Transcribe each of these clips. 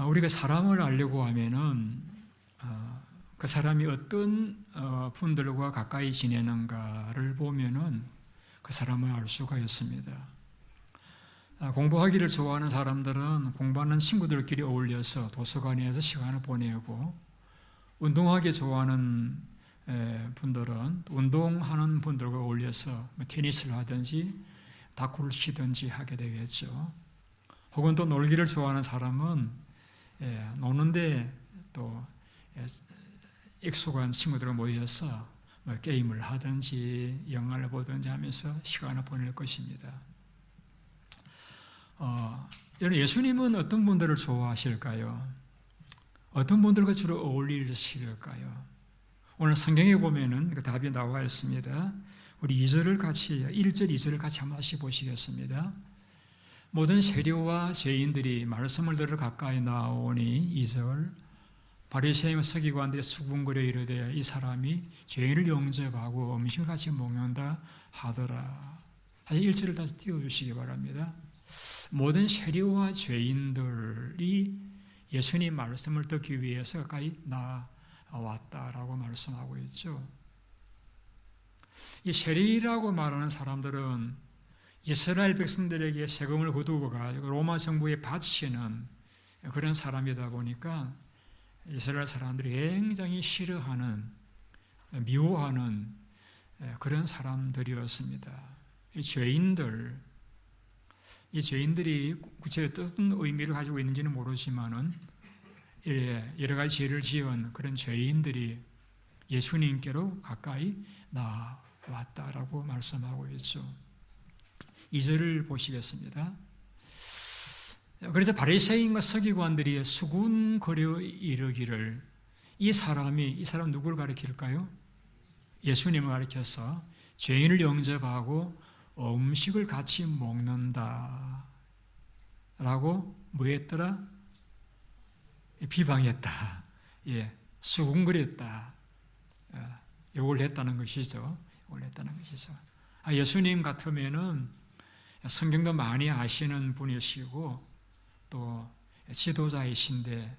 우리가 사람을 알려고 하면은 그 사람이 어떤 분들과 가까이 지내는가를 보면은 그 사람을 알 수가 있습니다. 공부하기를 좋아하는 사람들은 공부하는 친구들끼리 어울려서 도서관에서 시간을 보내고, 운동하기 좋아하는 분들은 운동하는 분들과 어울려서 테니스를 하든지 다크를 치든지 하게 되겠죠. 혹은 또 놀기를 좋아하는 사람은 노는데 또 익숙한 친구들과 모여서 게임을 하든지 영화를 보든지 하면서 시간을 보낼 것입니다. 예수님은 어떤 분들을 좋아하실까요? 어떤 분들과 주로 어울리실까요? 오늘 성경에 보면은 그 답이 나와 있습니다. 우리 1절, 2절을 같이 한번 다시 보시겠습니다. 모든 세리와 죄인들이 말씀을 들으러 가까이 나오니 2절, 바리새인과 서기관들이 수군거려 이르되 이 사람이 죄인을 영접하고 음식을 같이 먹는다 하더라. 다시 1절을 다시 띄워주시기 바랍니다. 모든 세리와 죄인들이 예수님 말씀을 듣기 위해서 가까이 나왔다라고 말씀하고 있죠. 이 세리라고 말하는 사람들은 이스라엘 백성들에게 세금을 거두고 가지고 로마 정부에 바치는 그런 사람이다 보니까 이스라엘 사람들이 굉장히 싫어하는, 미워하는 그런 사람들이었습니다. 이 죄인들이 구체적으로 어떤 의미를 가지고 있는지는 모르지만은 여러 가지 죄를 지은 그런 죄인들이 예수님께로 가까이 나왔다라고 말씀하고 있죠. 2절을 보시겠습니다. 그래서 바리새인과 서기관들이 수군거려 이르기를, 이 사람 누구를 가리킬까요? 예수님을 가리켜서 죄인을 영접하고 음식을 같이 먹는다 라고 뭐 했더라? 비방했다. 수군거렸다. 욕을 했다는 것이죠. 예수님 같으면은 성경도 많이 아시는 분이시고 또 지도자이신데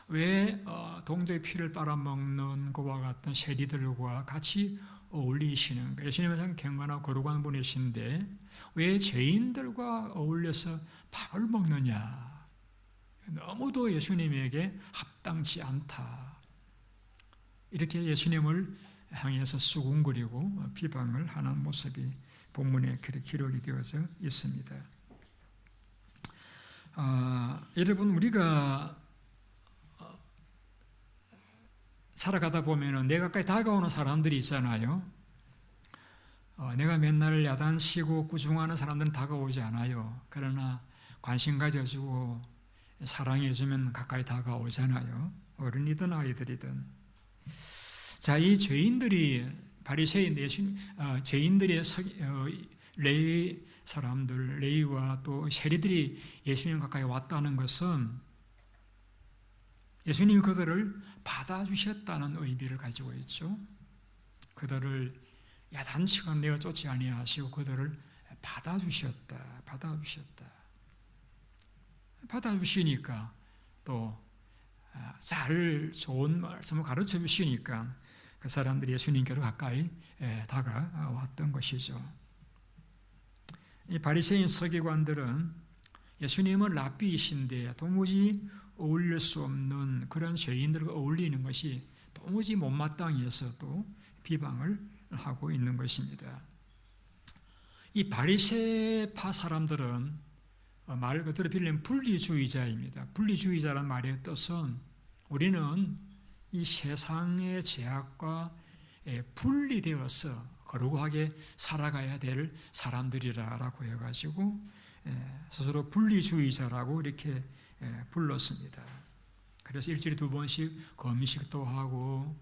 왜 동족의 피를 빨아먹는 것과 같은 세리들과 같이 어울리시는가? 예수님은 참 경건하고 거룩한 분이신데 왜 죄인들과 어울려서 밥을 먹느냐? 너무도 예수님에게 합당치 않다. 이렇게 예수님을 향해서 수군거리고 비방을 하는 모습이 본문에 기록이 되어져 있습니다. 여러분, 우리가 살아가다 보면 내 가까이 다가오는 사람들이 있잖아요. 내가 맨날 야단치고 꾸중하는 사람들은 다가오지 않아요. 그러나 관심 가져주고 사랑해주면 가까이 다가오잖아요. 어른이든 아이들이든. 자, 이 죄인들이 바리새인 죄인들의 레위 사람들, 레위와 또 세리들이 예수님 가까이 왔다는 것은 예수님이 그들을 받아주셨다는 의미를 가지고 있죠. 그들을 야단치고 내어 쫓지 아니하시고 그들을 받아주시니까 또 좋은 말씀을 가르쳐 주시니까 그 사람들이 예수님께로 가까이 다가왔던 것이죠. 이 바리새인 서기관들은 예수님은 랍비이신데 도무지 어울릴 수 없는 그런 죄인들과 어울리는 것이 도무지 못마땅해서 또 비방을 하고 있는 것입니다. 이 바리새파 사람들은 말 그대로 빌리면 분리주의자입니다. 분리주의자란 말의 뜻은 우리는 이 세상의 제약과 분리되어서 거룩하게 살아가야 될 사람들이라고 해가지고 스스로 분리주의자라고 이렇게 불렀습니다. 그래서 일주일에 2번씩 금식도 하고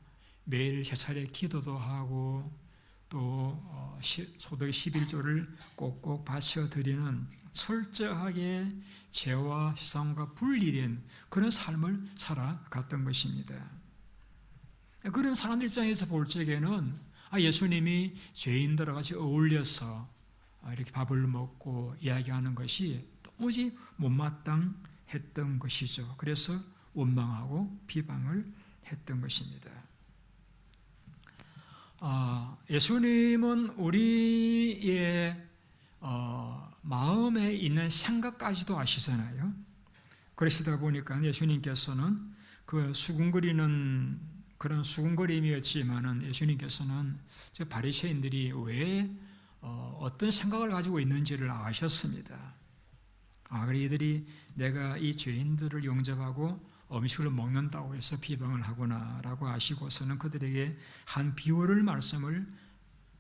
매일 3차례 기도도 하고 또 소득 11조를 꼭꼭 바쳐드리는 철저하게 죄와 세상과 분리된 그런 삶을 살아갔던 것입니다. 그런 사람들 입장에서 볼 적에는 예수님이 죄인들과 같이 어울려서 이렇게 밥을 먹고 이야기하는 것이 도무지 못마땅했던 했던 것이죠. 그래서 원망하고 비방을 했던 것입니다. 예수님은 우리의 마음에 있는 생각까지도 아시잖아요. 그러시다 보니까 예수님께서는 그 수군거리는 그런 수군거림이었지만은 예수님께서는 저 바리새인들이 왜 어떤 생각을 가지고 있는지를 아셨습니다. 그래 이들이 내가 이 죄인들을 영접하고 음식을 먹는다고 해서 비방을 하구나라고 아시고서는 그들에게 한 비유를 말씀을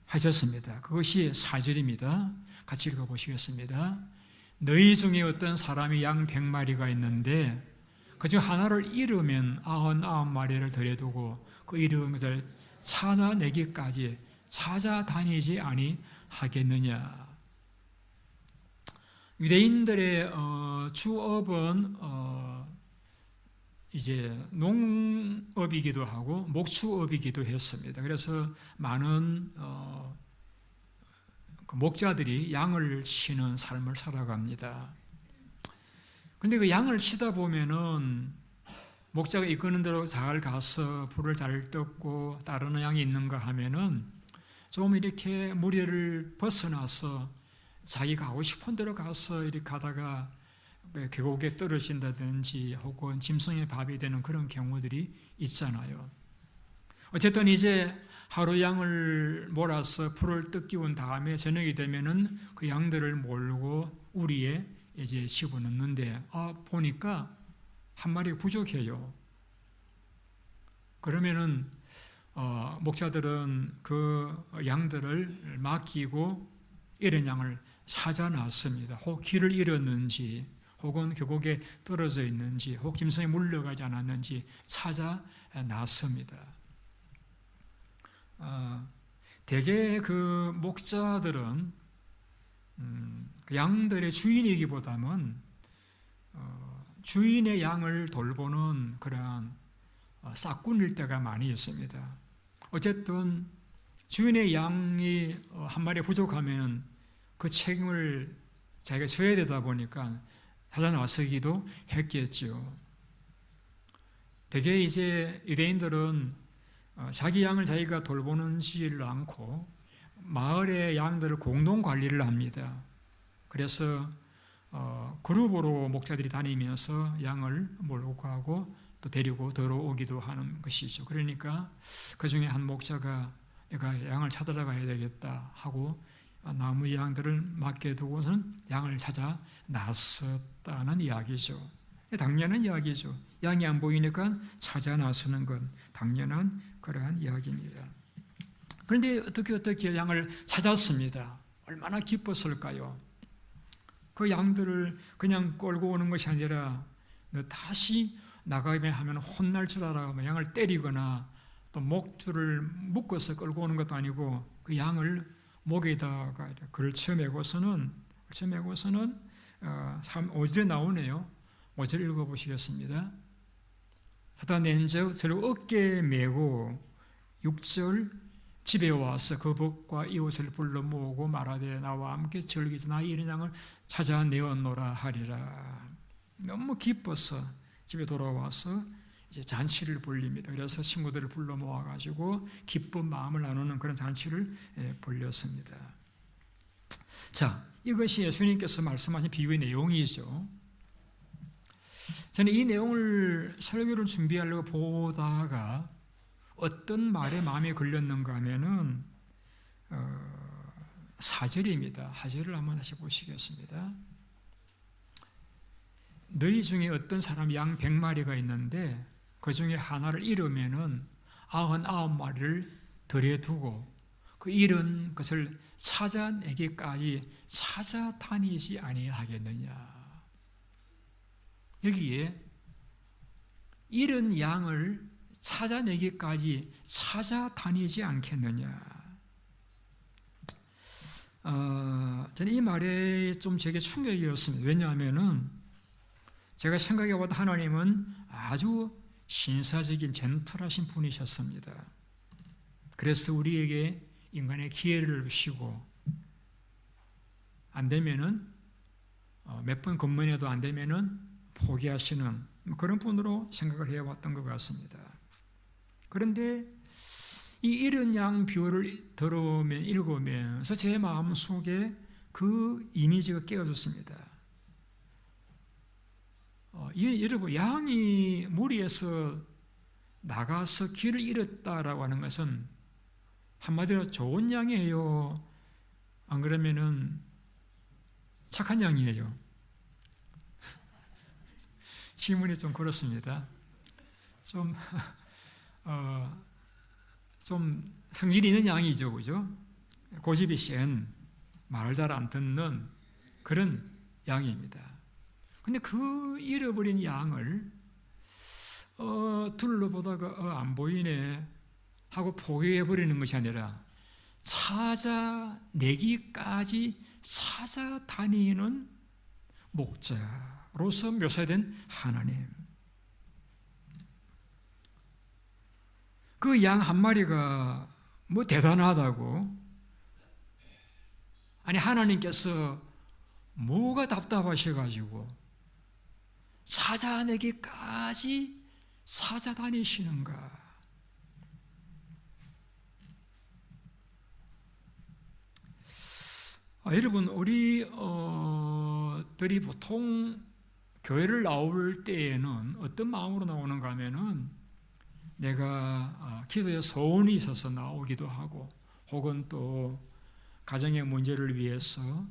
하셨습니다. 그것이 4절입니다. 같이 읽어보시겠습니다. 너희 중에 어떤 사람이 양 100마리가 있는데 그중 하나를 잃으면 99마리를 들여두고 그 잃은 것을 찾아내기까지 찾아다니지 아니하겠느냐. 유대인들의 주업은 이제 농업이기도 하고 목축업이기도 했습니다. 그래서 많은 목자들이 양을 치는 삶을 살아갑니다. 그런데 그 양을 치다 보면은 목자가 이끄는 대로 잘 가서 불을 잘 떴고 따르는 양이 있는가 하면은 좀 이렇게 무리를 벗어나서 자기가 가고 싶은 대로 가서 이렇게 가다가 계곡에 떨어진다든지 혹은 짐승의 밥이 되는 그런 경우들이 있잖아요. 어쨌든 이제 하루 양을 몰아서 풀을 뜯기운 다음에 저녁이 되면은 그 양들을 몰고 우리에 이제 집어넣는데 보니까 한 마리 부족해요. 그러면은 목자들은 그 양들을 맡기고 잃은 양을 찾아놨습니다. 혹 길을 잃었는지 혹은 계곡에 떨어져 있는지 혹 짐승에 물려가지 않았는지 찾아놨습니다. 대개 그 목자들은 양들의 주인이기보다는 주인의 양을 돌보는 그러한 싹꾼일 때가 많이 있습니다. 어쨌든 주인의 양이 한 마리 부족하면 그 책임을 자기가 져야 되다 보니까 찾아 나서기도 했겠죠. 대개 이제 유대인들은 자기 양을 자기가 돌보는지를 않고 마을의 양들을 공동 관리를 합니다. 그래서 그룹으로 목자들이 다니면서 양을 몰고 가고 또 데리고 들어오기도 하는 것이죠. 그러니까 그 중에 한 목자가 내가 양을 찾으러 가야 되겠다 하고 나머지 양들을 맡겨두고서는 양을 찾아 나섰다는 이야기죠. 당연한 이야기죠. 양이 안 보이니까 찾아 나서는 건 당연한 그러한 이야기입니다. 그런데 어떻게 양을 찾았습니다. 얼마나 기뻤을까요? 그 양들을 그냥 끌고 오는 것이 아니라 다시 나가면 하면 혼날 줄 알아 양을 때리거나 또 목줄을 묶어서 끌고 오는 것도 아니고 그 양을 목에다가 걸쳐매고서는 5절에 나오네요. 5절 읽어보시겠습니다. 하다 낸즉 저를 어깨에 메고 6절 집에 와서 그 벗과 이웃을 불러 모으고 말하되 나와 함께 즐기자 나의 이른 양을 찾아내었노라 하리라. 너무 기뻐서 집에 돌아와서 이제 잔치를 벌립니다. 그래서 친구들을 불러 모아가지고 기쁜 마음을 나누는 그런 잔치를 벌렸습니다. 자, 이것이 예수님께서 말씀하신 비유의 내용이죠. 저는 이 내용을 설교를 준비하려고 보다가 어떤 말에 마음에 걸렸는가 하면은 4절입니다. 하절을 한번 다시 보시겠습니다. 너희 중에 어떤 사람이 양 100마리가 있는데 그 중에 하나를 잃으면은 99마리를 들여두고 그 잃은 것을 찾아내기까지 찾아다니지 아니하겠느냐. 여기에 잃은 양을 찾아내기까지 찾아다니지 않겠느냐. 저는 이 말에 좀 제게 충격이었습니다. 왜냐하면은 제가 생각해보다 하나님은 아주 신사적인 젠틀하신 분이셨습니다. 그래서 우리에게 인간의 기회를 주시고 안 되면은 몇 번 건면해도 안 되면은 포기하시는 그런 분으로 생각을 해왔던 것 같습니다. 그런데 이 이른 양 비유를 읽으면서 제 마음속에 그 이미지가 깨어졌습니다. 여러분, 양이 무리에서 나가서 길을 잃었다라고 하는 것은 한마디로 좋은 양이에요? 안 그러면은 착한 양이에요? 질문이 좀 그렇습니다. 좀 성질이 있는 양이죠, 그죠? 고집이 센, 말을 잘 안 듣는 그런 양입니다. 근데 그 잃어버린 양을 둘러보다가 안 보이네 하고 포기해버리는 것이 아니라 찾아내기까지 찾아다니는 목자로서 묘사된 하나님. 그 양 한 마리가 뭐 대단하다고? 아니, 하나님께서 뭐가 답답하셔가지고 찾아내기까지 찾아다니시는가? 여러분, 우리들이 보통 교회를 나올 때에는 어떤 마음으로 나오는가 하면은 내가 기도에 소원이 있어서 나오기도 하고, 혹은 또 가정의 문제를 위해서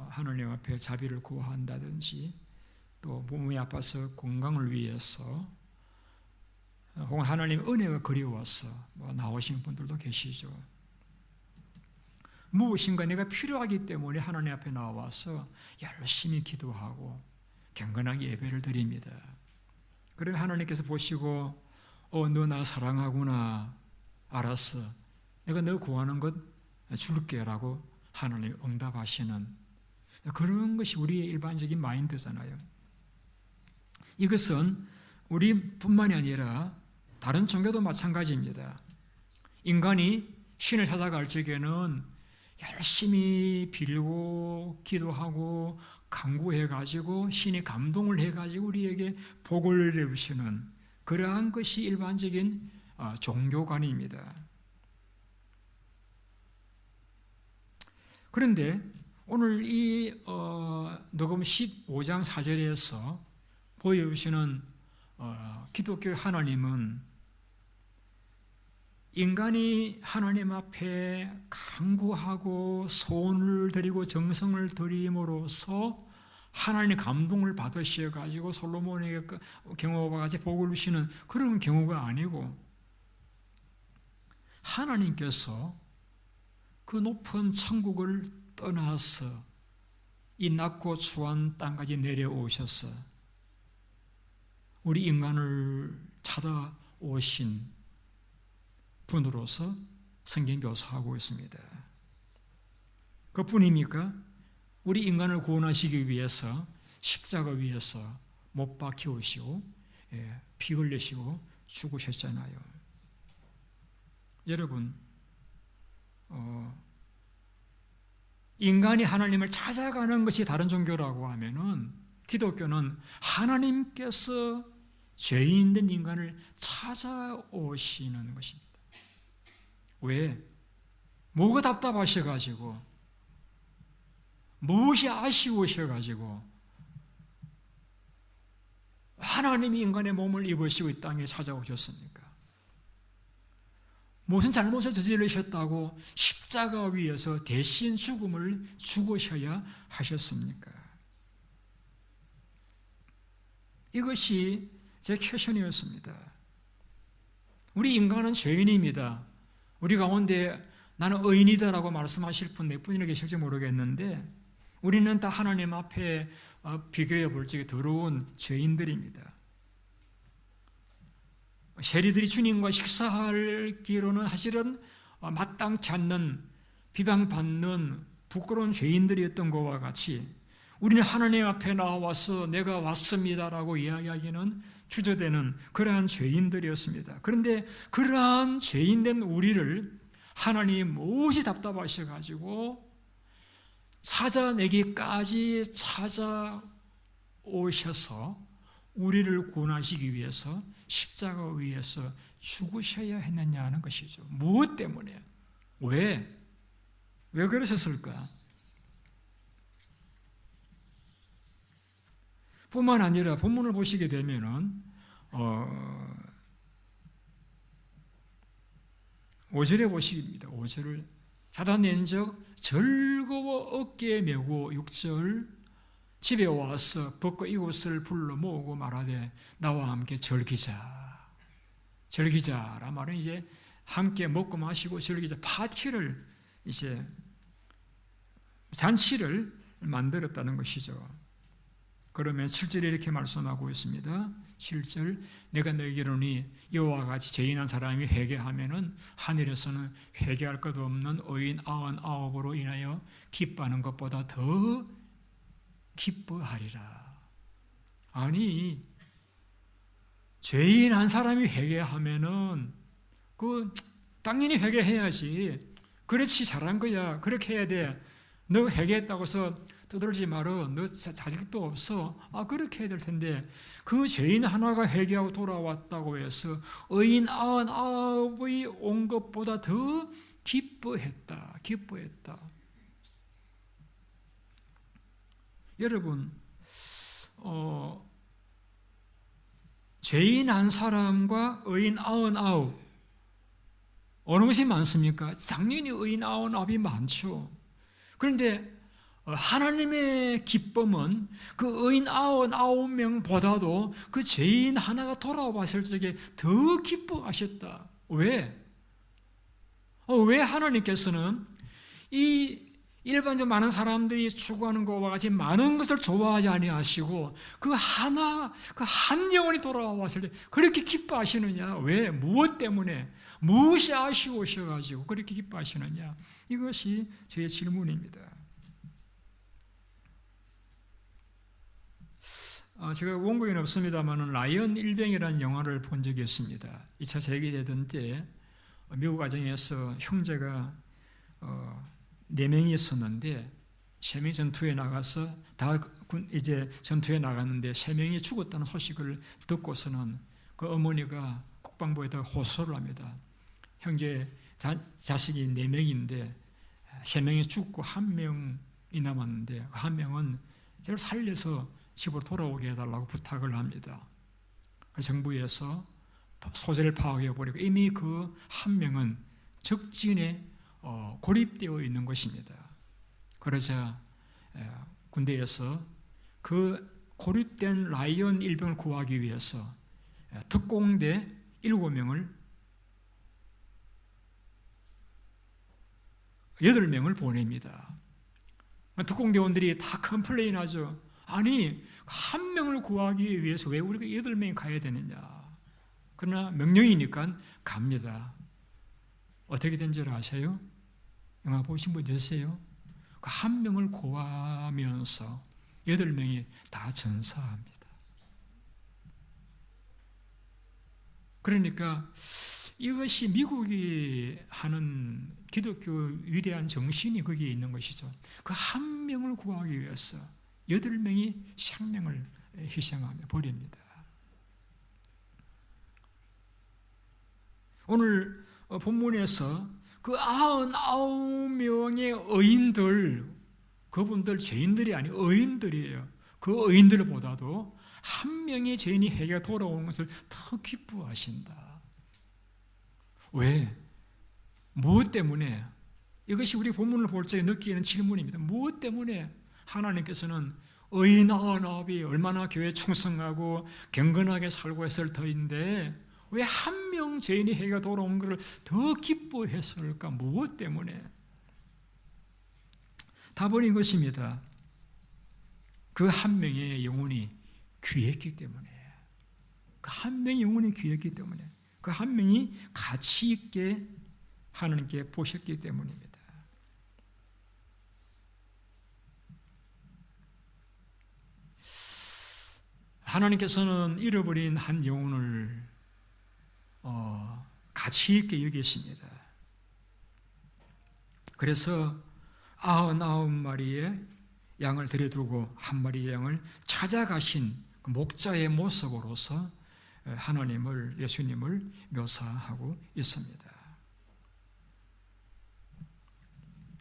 하나님 앞에 자비를 구한다든지, 또 몸이 아파서 건강을 위해서, 혹은 하나님의 은혜가 그리워서 나오신 분들도 계시죠. 무엇인가 내가 필요하기 때문에 하나님 앞에 나와서 열심히 기도하고 경건하게 예배를 드립니다. 그러면 하나님께서 보시고 너 나 사랑하구나, 알았어, 내가 너 구하는 것 줄게 라고 하나님 응답하시는 그런 것이 우리의 일반적인 마인드잖아요. 이것은 우리뿐만이 아니라 다른 종교도 마찬가지입니다. 인간이 신을 찾아갈 적에는 열심히 빌고 기도하고 간구해가지고 신이 감동을 해가지고 우리에게 복을 내주시는 그러한 것이 일반적인 종교관입니다. 그런데 오늘 이 녹음 15장 4절에서 보여주시는 기독교 하나님은 인간이 하나님 앞에 간구하고 소원을 드리고 정성을 드림으로써 하나님의 감동을 받으셔가지고 솔로몬에게 경호와 같이 복을 주시는 그런 경우가 아니고, 하나님께서 그 높은 천국을 떠나서 이 낮고 추한 땅까지 내려오셔서 우리 인간을 찾아오신 분으로서 성경이 묘사하고 있습니다. 그뿐입니까? 우리 인간을 구원하시기 위해서 십자가 위에서 못 박히시고 피 흘리시고 죽으셨잖아요. 여러분, 인간이 하나님을 찾아가는 것이 다른 종교라고 하면은 기독교는 하나님께서 죄인된 인간을 찾아오시는 것입니다. 왜? 뭐가 답답하셔가지고, 무엇이 아쉬우셔가지고 하나님이 인간의 몸을 입으시고 이 땅에 찾아오셨습니까? 무슨 잘못을 저지르셨다고 십자가 위에서 대신 죽음을 죽으셔야 하셨습니까? 이것이 제 퀘션이었습니다. 우리 인간은 죄인입니다. 우리 가운데 나는 의인이다라고 말씀하실 분 몇 분이나 계실지 모르겠는데, 우리는 다 하나님 앞에 비교해 볼 적에 더러운 죄인들입니다. 세리들이 주님과 식사하기로는 사실은 마땅치 않는, 비방받는 부끄러운 죄인들이었던 것과 같이 우리는 하나님 앞에 나와서 내가 왔습니다라고 이야기하기는 주저되는 그러한 죄인들이었습니다. 그런데 그러한 죄인된 우리를 하나님이 무엇이 답답하셔가지고 찾아내기까지 찾아오셔서 우리를 구원하시기 위해서 십자가 위에서 죽으셔야 했느냐 하는 것이죠. 무엇 때문에? 왜? 왜 그러셨을까? 뿐만 아니라 본문을 보시게 되면은 5절에 보십니다. 5절을 찾아낸적 즐거워 어깨에 메고 6절 집에 와서 벗고 이웃을 불러 모으고 말하되 나와 함께 즐기자. 즐기자라 말은 이제 함께 먹고 마시고 즐기자. 파티를 이제 잔치를 만들었다는 것이죠. 그러면 7절에 이렇게 말씀하고 있습니다. 7절 내가 너에게 이르노니 이와 같이 죄인한 사람이 회개하면은 하늘에서는 회개할 것 없는 의인 99으로 인하여 기뻐하는 것보다 더 기뻐하리라. 아니 죄인 한 사람이 회개하면은 당연히 회개해야지. 그렇지 잘한 거야. 그렇게 해야 돼. 너 회개했다고 해서 떠들지 말어. 너 자식도 없어. 그렇게 해야 될 텐데 그 죄인 하나가 회개하고 돌아왔다고 해서 의인 99이 온 것보다 더 기뻐했다. 기뻐했다. 여러분 죄인 한 사람과 의인 99 어느 것이 많습니까? 당연히 의인 99이 많죠. 그런데 하나님의 기쁨은 그 의인 99명보다도 그 죄인 하나가 돌아왔을 적에 더 기뻐하셨다. 왜? 왜 하나님께서는 이 일반적으로 많은 사람들이 추구하는 것과 같이 많은 것을 좋아하지 아니하시고 그 한 영혼이 돌아왔을 때 그렇게 기뻐하시느냐? 왜? 무엇 때문에? 무엇이 아쉬우셔가지고 그렇게 기뻐하시느냐? 이것이 저의 질문입니다. 제가 원고에는 없습니다만 라이언 일병이라는 영화를 본 적이 있습니다. 2차 세계대전 때 미국 가정에서 형제가 4명이 있었는데 3명이 전투에 나가서 이제 전투에 나갔는데 3명이 죽었다는 소식을 듣고서는 그 어머니가 국방부에다 호소를 합니다. 형제 자식이 4명인데 3명이 죽고 1명이 남았는데 그 1명은 저를 살려서 집으로 돌아오게 해달라고 부탁을 합니다. 정부에서 소재를 파악해버리고 이미 그 1명은 적진에 고립되어 있는 것입니다. 그러자 군대에서 그 고립된 라이언 일병을 구하기 위해서 특공대 7명을 8명을 보냅니다. 특공대원들이 다 컴플레인하죠. 아니 1명을 구하기 위해서 왜 우리가 8명이 가야 되느냐. 그러나 명령이니까 갑니다. 어떻게 된 줄 아세요? 영화 보신 분 있으세요? 그 1명을 구하면서 8명이 다 전사합니다. 그러니까 이것이 미국이 하는 기독교 위대한 정신이 거기에 있는 것이죠. 그 1명을 구하기 위해서 8명이 생명을 희생하며 버립니다. 오늘 본문에서 그 99명의 의인들, 그분들 죄인들이 아니고 의인들이에요. 그 의인들보다도 1명의 죄인이 회개가 돌아오는 것을 더 기뻐하신다. 왜? 무엇 때문에? 이것이 우리 본문을 볼 적에 느끼는 질문입니다. 무엇 때문에 하나님께서는 의인 99이 얼마나 교회에 충성하고 경건하게 살고 했을 터인데 왜 1명 죄인이 회개가 돌아온 것을 더 기뻐했을까? 무엇 때문에? 답은 이것입니다. 그 1명의 영혼이 귀했기 때문에, 그 1명의 영혼이 귀했기 때문에, 그 1명이 가치 있게 하나님께 보셨기 때문입니다. 하나님께서는 잃어버린 한 영혼을 가치 있게 여기십니다. 그래서 99마리의 양을 들여두고 한 마리의 양을 찾아가신 그 목자의 모습으로서 하나님을, 예수님을 묘사하고 있습니다.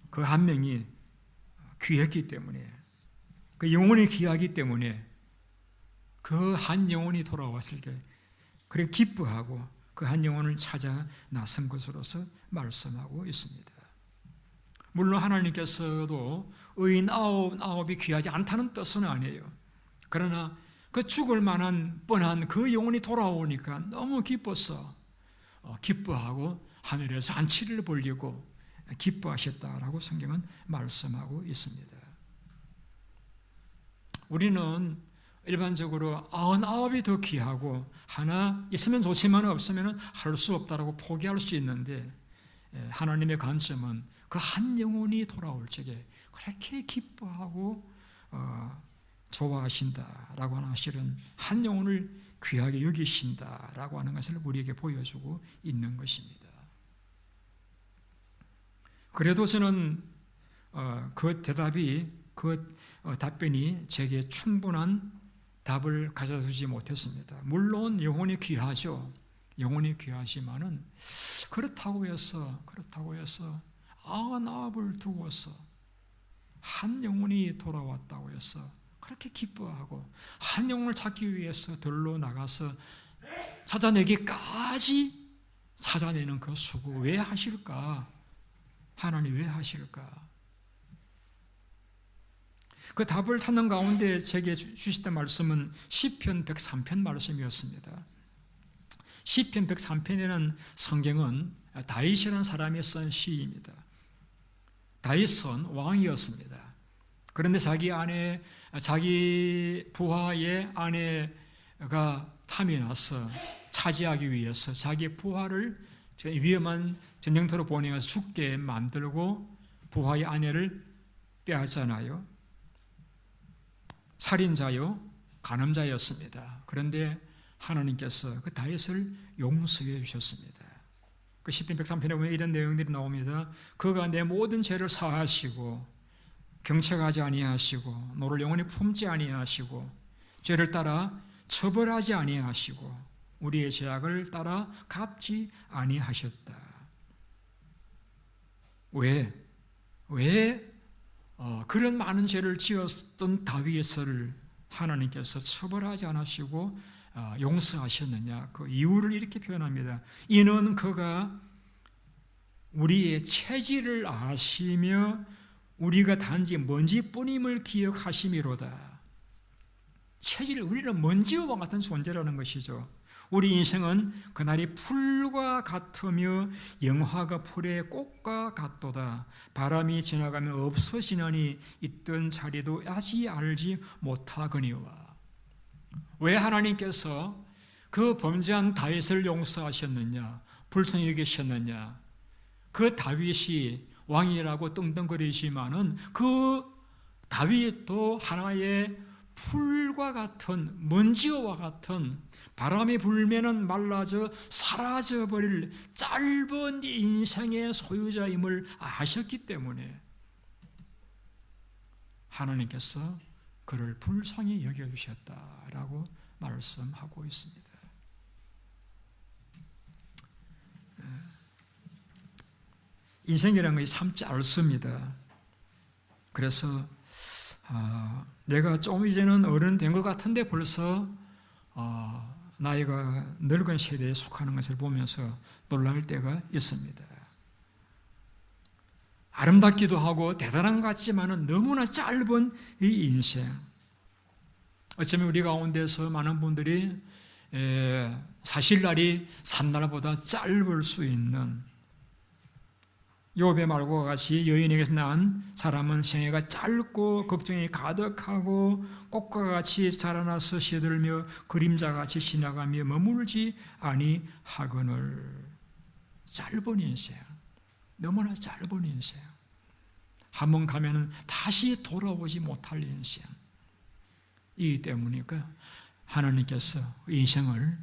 그 한 명이 귀했기 때문에, 그 영혼이 귀하기 때문에 그 한 영혼이 돌아왔을 때 그래 기뻐하고 그 한 영혼을 찾아 나선 것으로서 말씀하고 있습니다. 물론 하나님께서도 의인 아홉이 귀하지 않다는 뜻은 아니에요. 그러나 그 죽을 만한 뻔한 그 영혼이 돌아오니까 너무 기뻐서 기뻐하고 하늘에서 안치를 벌리고 기뻐하셨다라고 성경은 말씀하고 있습니다. 우리는 일반적으로 99이 더 귀하고 하나 있으면 좋지만 없으면 할 수 없다라고 포기할 수 있는데, 하나님의 관점은 그 한 영혼이 돌아올 적에 그렇게 기뻐하고 좋아하신다라고 하는 사실은 한 영혼을 귀하게 여기신다라고 하는 것을 우리에게 보여주고 있는 것입니다. 그래도 저는 그 대답이, 그 답변이 제게 충분한 답을 가져주지 못했습니다. 물론 영혼이 귀하죠. 영혼이 귀하지만은 그렇다고 해서 99을 두고서 한 영혼이 돌아왔다고 해서 그렇게 기뻐하고 한 영혼을 찾기 위해서 들로 나가서 찾아내기까지 찾아내는 그 수고 왜 하실까? 하나님 왜 하실까? 그 답을 찾는 가운데 제게 주셨던 말씀은 시편 103편 말씀이었습니다. 시편 103편에는 성경은 다윗이라는 사람이 쓴 시입니다. 다윗은 왕이었습니다. 그런데 자기 부하의 아내가 탐이 나서 차지하기 위해서 자기 부하를 위험한 전쟁터로 보내서 죽게 만들고 부하의 아내를 빼앗잖아요. 살인자요, 간음자였습니다. 그런데 하나님께서 그 다윗을 용서해 주셨습니다. 그 시편 103편에 보면 이런 내용들이 나옵니다. 그가 내 모든 죄를 사하시고 경책하지 아니하시고 너를 영원히 품지 아니하시고 죄를 따라 처벌하지 아니하시고 우리의 죄악을 따라 갚지 아니하셨다. 왜 그런 많은 죄를 지었던 다윗을 하나님께서 처벌하지 않으시고 용서하셨느냐? 그 이유를 이렇게 표현합니다. 이는 그가 우리의 체질을 아시며 우리가 단지 먼지뿐임을 기억하심이로다. 체질, 우리는 먼지와 같은 존재라는 것이죠. 우리 인생은 그날이 풀과 같으며 영화가 풀의 꽃과 같도다. 바람이 지나가면 없어지나니 있던 자리도 아직 알지 못하거니와. 왜 하나님께서 그 범죄한 다윗을 용서하셨느냐, 불쌍히 여기셨느냐? 그 다윗이 왕이라고 떵떵거리지만은 그 다윗도 하나의 풀과 같은, 먼지와 같은, 바람이 불면은 말라져 사라져버릴 짧은 인생의 소유자임을 아셨기 때문에 하나님께서 그를 불쌍히 여겨주셨다라고 말씀하고 있습니다. 인생이라는 것이 참 짧습니다. 그래서 내가 좀 이제는 어른 된 것 같은데 벌써 나이가 늙은 세대에 속하는 것을 보면서 놀랄 때가 있습니다. 아름답기도 하고 대단한 것 같지만은 너무나 짧은 이 인생. 어쩌면 우리 가운데서 많은 분들이 사실날이 산날보다 짧을 수 있는, 욥의 말과 같이 여인에게서 낳은 사람은 생애가 짧고 걱정이 가득하고 꽃과 같이 자라나서 시들며 그림자같이 지나가며 머물지 아니하거늘. 짧은 인생, 너무나 짧은 인생, 한번 가면 다시 돌아오지 못할 인생. 이기 때문이니까 하나님께서 인생을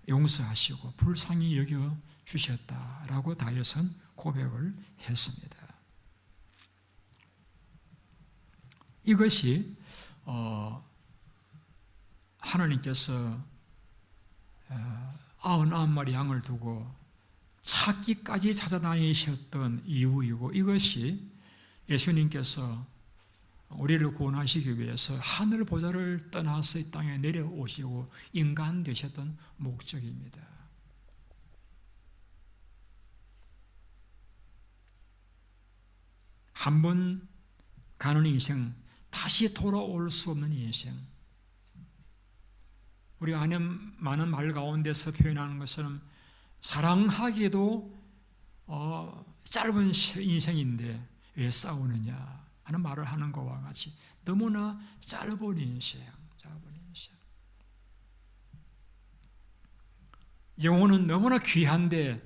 용서하시고 불쌍히 여겨 주셨다라고 다윗은 고백을 했습니다. 이것이 하나님께서 99마리 양을 두고 찾기까지 찾아다니셨던 이유이고, 이것이 예수님께서 우리를 구원하시기 위해서 하늘 보좌를 떠나서 이 땅에 내려오시고 인간 되셨던 목적입니다. 한 번 가는 인생, 다시 돌아올 수 없는 인생. 우리가 하는 많은 말 가운데서 표현하는 것처럼 사랑하기도 짧은 인생인데 왜 싸우느냐 하는 말을 하는 것과 같이 너무나 짧은 인생. 영혼은 너무나 귀한데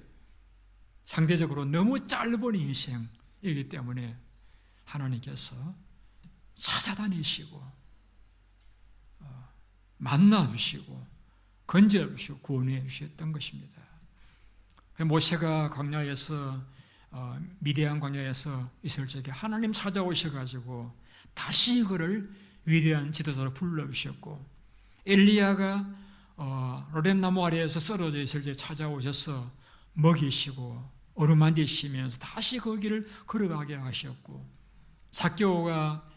상대적으로 너무 짧은 인생이기 때문에 하나님께서 찾아다니시고 만나주시고 건져주시고 구원해 주셨던 것입니다. 모세가 광야에서 미디안 광야에서 있을 적에 하나님 찾아오셔가지고 다시 그를 위대한 지도자로 불러주셨고, 엘리야가 로뎀나무 아래에서 쓰러져 있을 때 찾아오셔서 먹이시고 어루만지시면서 다시 그 길을 걸어가게 하셨고, 삭개오가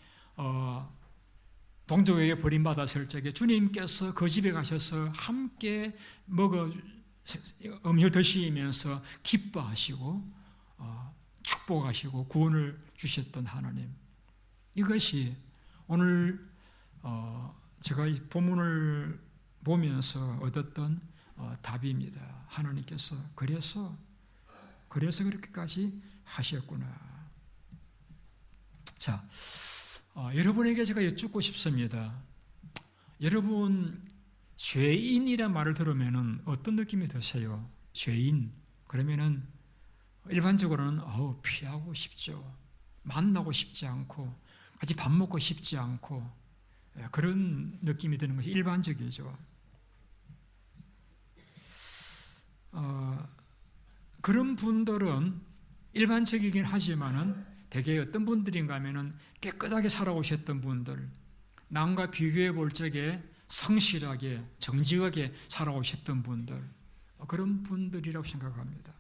동족에게 버림받았을 적에 주님께서 그 집에 가셔서 함께 음식을 드시면서 기뻐하시고 축복하시고 구원을 주셨던 하나님. 이것이 오늘 제가 이 본문을 보면서 얻었던 답입니다. 하나님께서 그래서 그렇게까지 하셨구나. 자, 여러분에게 제가 여쭙고 싶습니다. 여러분, 죄인이란 말을 들으면 어떤 느낌이 드세요? 죄인. 그러면은 일반적으로는 피하고 싶죠. 만나고 싶지 않고 같이 밥 먹고 싶지 않고 그런 느낌이 드는 것이 일반적이죠. 그런 분들은 일반적이긴 하지만은 대개 어떤 분들인가 하면은 깨끗하게 살아오셨던 분들, 남과 비교해 볼 적에 성실하게 정직하게 살아오셨던 분들, 그런 분들이라고 생각합니다.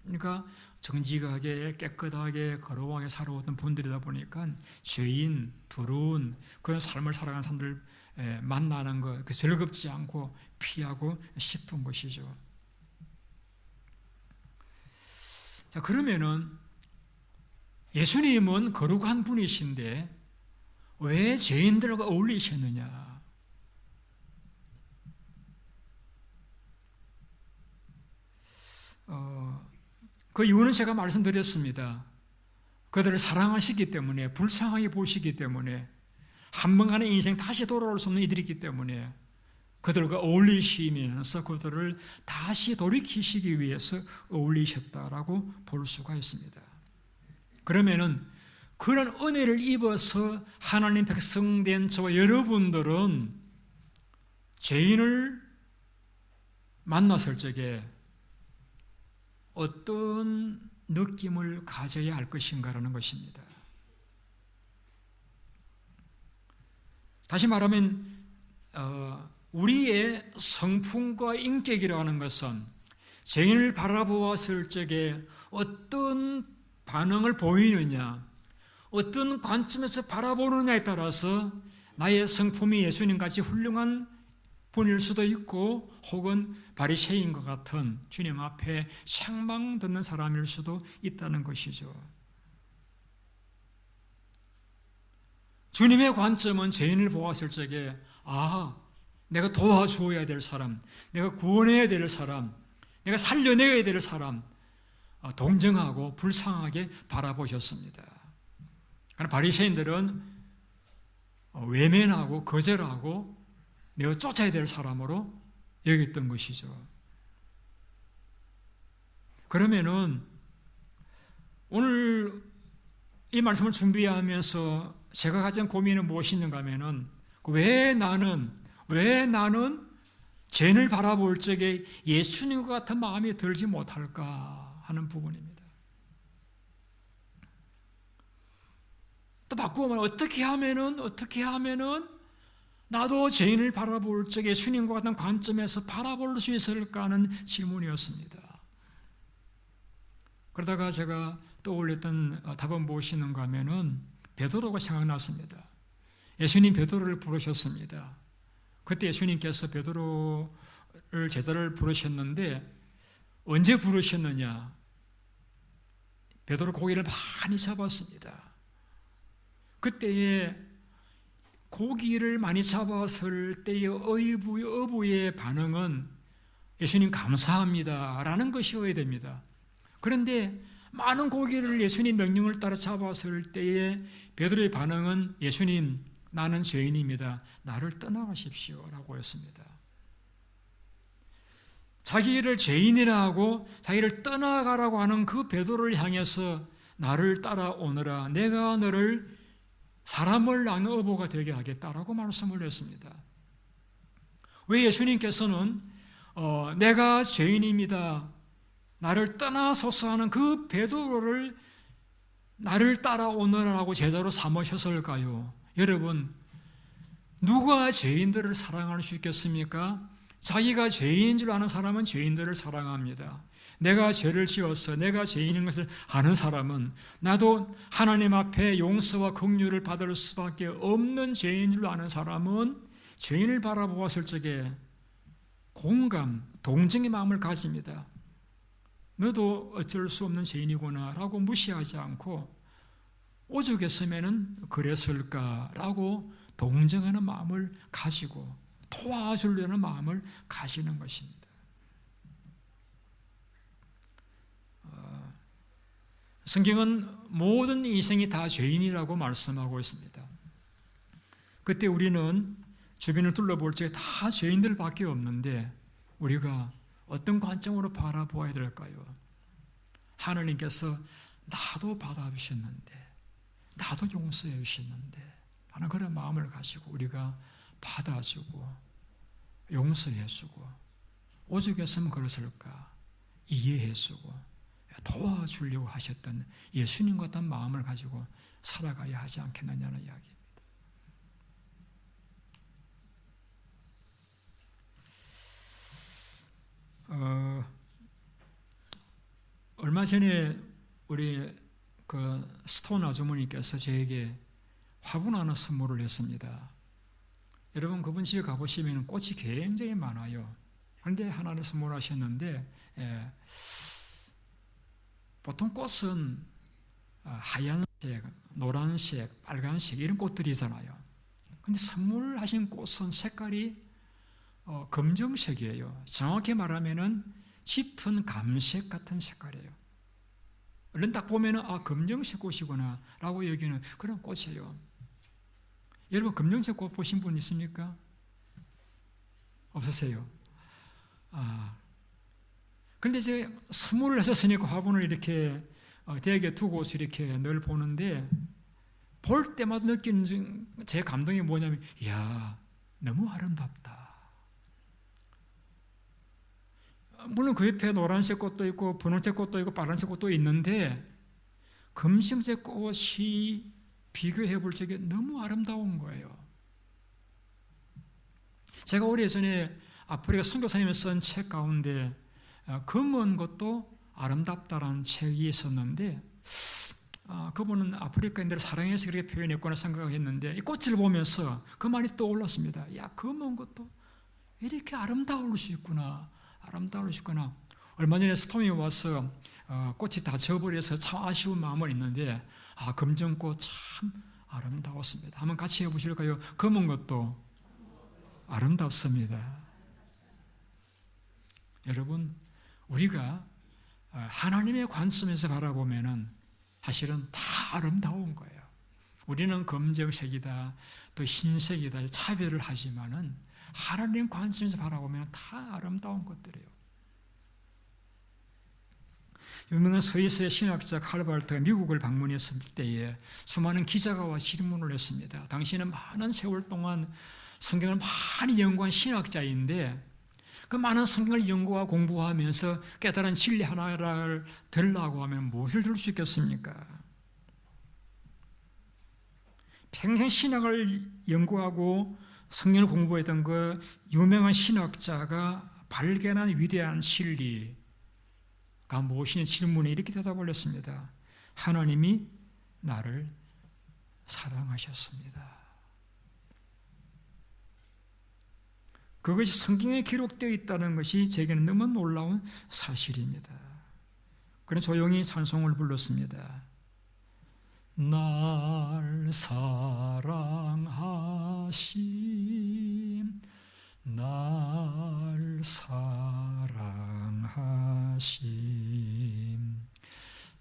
그러니까 정직하게 깨끗하게 거룩하게 살아오던 분들이다 보니까 죄인, 더러운 그런 삶을 살아가는 사람들 만나는 것 즐겁지 않고 피하고 싶은 것이죠. 자, 그러면은 예수님은 거룩한 분이신데 왜 죄인들과 어울리셨느냐? 그 이유는 제가 말씀드렸습니다. 그들을 사랑하시기 때문에, 불쌍하게 보시기 때문에, 한 번간의 인생 다시 돌아올 수 없는 이들이기 때문에 그들과 어울리시면서 그들을 다시 돌이키시기 위해서 어울리셨다라고 볼 수가 있습니다. 그러면은 그런 은혜를 입어서 하나님 백성된 저와 여러분들은 죄인을 만났을 적에 어떤 느낌을 가져야 할 것인가라는 것입니다. 다시 말하면 우리의 성품과 인격이라고 하는 것은 죄인을 바라보았을 적에 어떤 반응을 보이느냐, 어떤 관점에서 바라보느냐에 따라서 나의 성품이 예수님같이 훌륭한 분일 수도 있고 혹은 바리새인과 같은 주님 앞에 책망 듣는 사람일 수도 있다는 것이죠. 주님의 관점은 죄인을 보았을 적에 내가 도와주어야 될 사람, 내가 구원해야 될 사람, 내가 살려내야 될 사람 동정하고 불쌍하게 바라보셨습니다. 그러나 바리새인들은 외면하고 거절하고 내가 쫓아야 될 사람으로 여겼던 것이죠. 그러면은 오늘 이 말씀을 준비하면서 제가 가진 고민은 무엇이있는가 하면은 왜 나는 죄인을 바라볼 적에 예수님과 같은 마음이 들지 못할까 하는 부분입니다. 또 바꾸면 어떻게 하면은 나도 죄인을 바라볼 적에 예수님과 같은 관점에서 바라볼 수 있을까 하는 질문이었습니다. 그러다가 제가 떠올렸던 답은 무엇이는가 하면은 베드로가 생각났습니다. 예수님 베드로를 부르셨습니다. 그때 예수님께서 베드로를 제자를 부르셨는데 언제 부르셨느냐? 베드로 고기를 많이 잡았습니다. 그때에 고기를 많이 잡았을 때의 어부의 반응은 예수님 감사합니다 라는 것이어야 됩니다. 그런데 많은 고기를 예수님 명령을 따라 잡았을 때에 베드로의 반응은 예수님 나는 죄인입니다. 나를 떠나가십시오 라고 했습니다. 자기를 죄인이라 하고 자기를 떠나가라고 하는 그 베드로를 향해서 나를 따라오너라 내가 너를 사람을 낳는 어부가 되게 하겠다라고 말씀을 했습니다. 왜 예수님께서는 내가 죄인입니다. 나를 떠나소서 하는 그 베드로를 나를 따라오너라고 제자로 삼으셨을까요? 여러분, 누가 죄인들을 사랑할 수 있겠습니까? 자기가 죄인인 줄 아는 사람은 죄인들을 사랑합니다. 내가 죄를 지어서 내가 죄인인 것을 아는 사람은 나도 하나님 앞에 용서와 긍휼을 받을 수밖에 없는 죄인인 줄 아는 사람은 죄인을 바라보았을 적에 공감, 동정의 마음을 가집니다. 너도 어쩔 수 없는 죄인이구나 라고 무시하지 않고 오죽했으면 그랬을까라고 동정하는 마음을 가지고 도와주려는 마음을 가지는 것입니다. 성경은 모든 인생이 다 죄인이라고 말씀하고 있습니다. 그때 우리는 주변을 둘러볼 적에 다 죄인들밖에 없는데 우리가 어떤 관점으로 바라보아야 될까요? 하나님께서 나도 받아주셨는데 나도 용서해 주셨는데 하는 그런 마음을 가지고 우리가 받아주고 용서해주고 오죽했으면 그랬을까 이해해주고 도와주려고 하셨던 예수님 같은 마음을 가지고 살아가야 하지 않겠느냐는 이야기입니다. 얼마 전에 우리 그 스톤 아주머니께서 저에게 화분 하나 선물을 했습니다. 여러분 그분 집에 가보시면 꽃이 굉장히 많아요. 그런데 하나를 선물하셨는데 보통 꽃은 하얀색, 노란색, 빨간색 이런 꽃들이잖아요. 그런데 선물하신 꽃은 색깔이 검정색이에요. 정확히 말하면은 짙은 감색 같은 색깔이에요. 얼른 딱 보면은 검정색 꽃이구나 라고 여기는 그런 꽃이에요. 여러분 검정색 꽃 보신 분 있습니까? 없으세요? 그런데 이제 선물을 하셨으니까 화분을 이렇게 대게 두고 이렇게 늘 보는데 볼 때마다 느끼는 제 감동이 뭐냐면 이야 너무 아름답다. 물론 그 옆에 노란색 꽃도 있고 분홍색 꽃도 있고 빨간색 꽃도 있는데 검정색 꽃이 비교해 볼 적에 너무 아름다운 거예요. 제가 오래전에 아프리카 선교사님이 쓴 책 가운데 검은 것도 아름답다라는 책이 있었는데 그분은 아프리카인들을 사랑해서 그렇게 표현했구나 생각했는데 이 꽃을 보면서 그 말이 떠올랐습니다. 야 검은 것도 이렇게 아름다울 수 있구나. 아름다울 수 있구나. 얼마 전에 스톰이 와서 꽃이 다 져버려서 참 아쉬운 마음은 있는데 검정꽃 참 아름다웠습니다. 한번 같이 해보실까요? 검은 것도 아름답습니다. 여러분 우리가 하나님의 관점에서 바라보면은 사실은 다 아름다운 거예요. 우리는 검정색이다 또 흰색이다 차별을 하지만은 하나님 관점에서 바라보면 다 아름다운 것들이에요. 유명한 스위스의 신학자 칼바르트가 미국을 방문했을 때에 수많은 기자가 와 질문을 했습니다. 당시에는 많은 세월 동안 성경을 많이 연구한 신학자인데 그 많은 성경을 연구하고 공부하면서 깨달은 진리 하나를 들으려고 하면 무엇을 들을 수 있겠습니까? 평생 신학을 연구하고 성경을 공부했던 그 유명한 신학자가 발견한 위대한 진리가 무엇이냐 질문에 이렇게 대답을 했습니다. 하나님이 나를 사랑하셨습니다. 그것이 성경에 기록되어 있다는 것이 제게는 너무 놀라운 사실입니다. 그래서 조용히 찬송을 불렀습니다. 날 사랑하심, 날 사랑하심,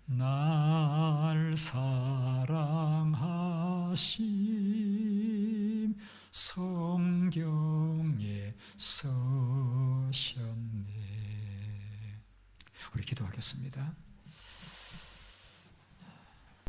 날 사랑하심, 성경에 써셨네. 우리 기도하겠습니다.